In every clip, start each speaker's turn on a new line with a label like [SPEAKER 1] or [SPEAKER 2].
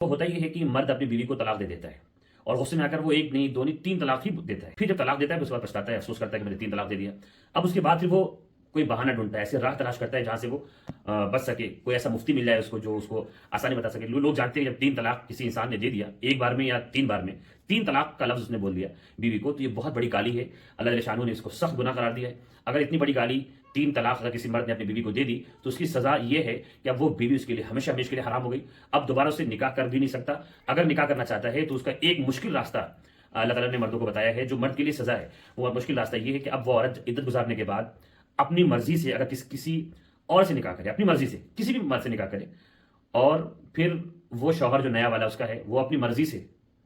[SPEAKER 1] وہ ہوتا یہ ہے کہ مرد اپنی بیوی کو طلاق دے دیتا ہے اور غصے میں آ کر وہ ایک نہیں دو نہیں تین طلاق ہی دیتا ہے. پھر جب طلاق دیتا ہے اس کے بعد پچھتاتا ہے, افسوس کرتا ہے کہ میں نے تین طلاق دے دیا. اب اس کے بعد پھر وہ کوئی بہانہ ڈھونڈتا ہے, ایسے راہ تلاش کرتا ہے جہاں سے وہ بچ سکے, کوئی ایسا مفتی مل جائے اس کو جو اس کو آسانی بتا سکے. لوگ جانتے ہیں جب تین طلاق کسی انسان نے دے دیا ایک بار میں یا تین بار میں, تین طلاق کا لفظ اس نے بول دیا بیوی کو, تو یہ بہت بڑی گالی ہے. اللہ جل شانہ نے اس کو سخت گناہ قرار دیا ہے. اگر اتنی بڑی گالی تین طلاق اگر کسی مرد نے اپنی بیوی کو دے دی تو اس کی سزا یہ ہے کہ اب وہ بیوی اس کے لیے ہمیشہ ہمیشہ کے لیے حرام ہو گئی. اب دوبارہ اس سے نکاح کر بھی نہیں سکتا. اگر نکاح کرنا چاہتا ہے تو اس کا ایک مشکل راستہ اللہ تعالیٰ نے مردوں کو بتایا ہے, جو مرد کے لیے سزا ہے وہ مشکل راستہ یہ ہے کہ اب وہ عورت عدت گزارنے کے بعد اپنی مرضی سے اگر کسی اور سے نکاح کرے, اپنی مرضی سے کسی بھی مرد سے نکاح کرے, اور پھر وہ شوہر جو نیا والا اس کا ہے وہ اپنی مرضی سے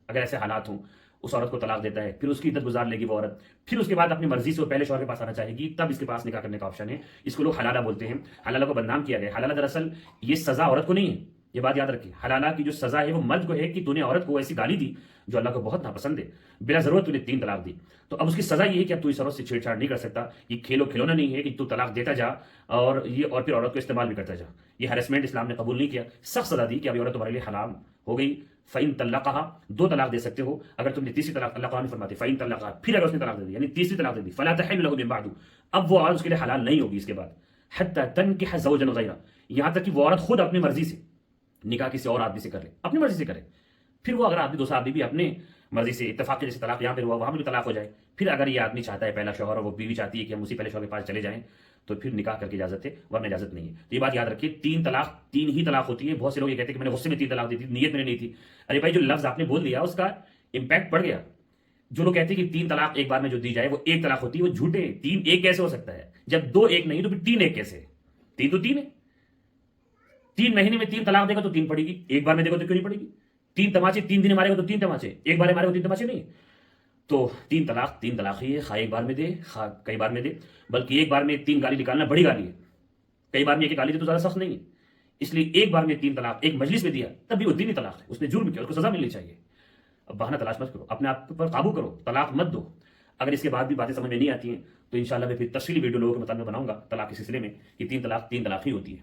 [SPEAKER 1] اگر ایسے حالات ہوں اس عورت کو طلاق دیتا ہے, پھر اس کی عدت گزار لے گی وہ عورت, پھر اس کے بعد اپنی مرضی سے وہ پہلے شوہر کے پاس آنا چاہے گی, تب اس کے پاس نکاح کرنے کا آپشن ہے. اس کو لوگ حلالہ بولتے ہیں, حلالہ کو بدنام کیا گیا. حلالہ دراصل یہ سزا عورت کو نہیں ہے, یہ بات یاد رکھیے. حلالہ کی جو سزا ہے وہ مرد کو ہے کہ تو نے عورت کو ایسی گالی دی جو اللہ کو بہت ناپسند ہے, بلا ضرورت تو نے تین طلاق دی. تو اب اس کی سزا یہ ہے کہ اب تو اس عورت سے چھیڑ چھاڑ نہیں کر سکتا. یہ کھیلو کھلونا نہیں ہے کہ تو طلاق دیتا جا اور پھر عورت کو استعمال بھی کرتا جا. یہ ہیرسمنٹ اسلام نے قبول نہیں کیا. سخت سزا دی کہ اب یہ عورت تمہارے لیے حرام ہو گئی. فَإِن طَلَّقَهَا, دو طلاق دے سکتے ہو. اگر تم نے تیسری طلاق, اللہ قرآن فرماتے فَإِن طَلَّقَهَا, پھر اگر اس نے طلاق دے دی یعنی تیسری طلاق دے دی, فَلَا تَحِلُّ لَهُ مِن بَعْدُ, اب وہ عورت اس کے لیے حلال نہیں ہوگی اس کے بعد, حَتَّى تَنكِحَ زَوْجًا غَيْرَهُ, یہاں تک کہ وہ عورت خود اپنی مرضی سے نکاح کسی اور آدمی سے کر لے, اپنی مرضی سے کرے. پھر وہ اگر آدمی دوسرا آدمی بھی اپنے مرضی سے اتفاق کے جیسے طلاق یہاں پہ ہوا وہاں بھی طلاق ہو جائے, پھر اگر یہ آدمی چاہتا ہے پہلا شوہر اور وہ بیوی چاہتی ہے کہ ہم اسی پہلے شوہر کے پاس چلے جائیں, تو پھر نکاح کر کے اجازت ہے, ورنہ اجازت نہیں ہے. تو یہ بات یاد رکھیے, تین طلاق تین ہی طلاق ہوتی ہے. بہت سے لوگ یہ کہتے ہیں کہ میں نے غصے میں تین طلاق دی تھی, نیت میں نہیں تھی. ارے بھائی, جو لفظ آپ نے بول دیا اس کا امپیکٹ پڑ گیا. جو لوگ کہتے ہیں کہ تین طلاق ایک بار میں جو دی جائے وہ ایک طلاق ہوتی ہے, وہ جھوٹے. تین ایک کیسے ہو سکتا ہے؟ جب دو ایک نہیں تو پھر تین ایک کیسے؟ تین تو تین ہے. 3 مہینے میں 3 طلاق دے گا تو 3 پڑے گی, ایک بار میں دے گا تو کیوں نہیں پڑے گی؟ 3 تماچے 3 دن مارے گا تو 3 تماچے, ایک بار مارے گا تو 3 تماچے نہیں. تو 3 طلاق ہی ہے, خواہ ایک بار میں دے خواہ کئی بار میں دے. بلکہ ایک بار میں 3 گالی نکالنا بڑی گالی ہے, کئی بار میں ایک گالی دے تو زیادہ سخت نہیں ہے. اس لیے ایک بار میں 3 طلاق ایک مجلس میں دیا تب بھی وہ دینی طلاق ہے, اس نے جرم کیا, اس کو سزا ملنی چاہیے. اب بہانہ تلاش مت کرو, اپنے آپ پر قابو کرو, طلاق مت دو. اگر اس کے بعد بھی باتیں سمجھ میں نہیں آتی ہیں تو انشاءاللہ میں پھر تفصیلی ویڈیو لوگوں کے مطابق بناؤں گا طلاق کے سلسلے میں کہ 3 طلاق ہی ہوتی ہے.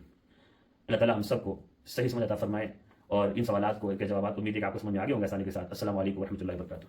[SPEAKER 1] اللہ تعالیٰ ہم سب کو صحیح سمجھ عطا فرمائے, اور ان سوالات کو کے جوابات امید ہے کہ آپ کو سمجھ میں آگے ہوں گے آسانی کے ساتھ. السلام علیکم ورحمۃ اللہ وبرکاتہ.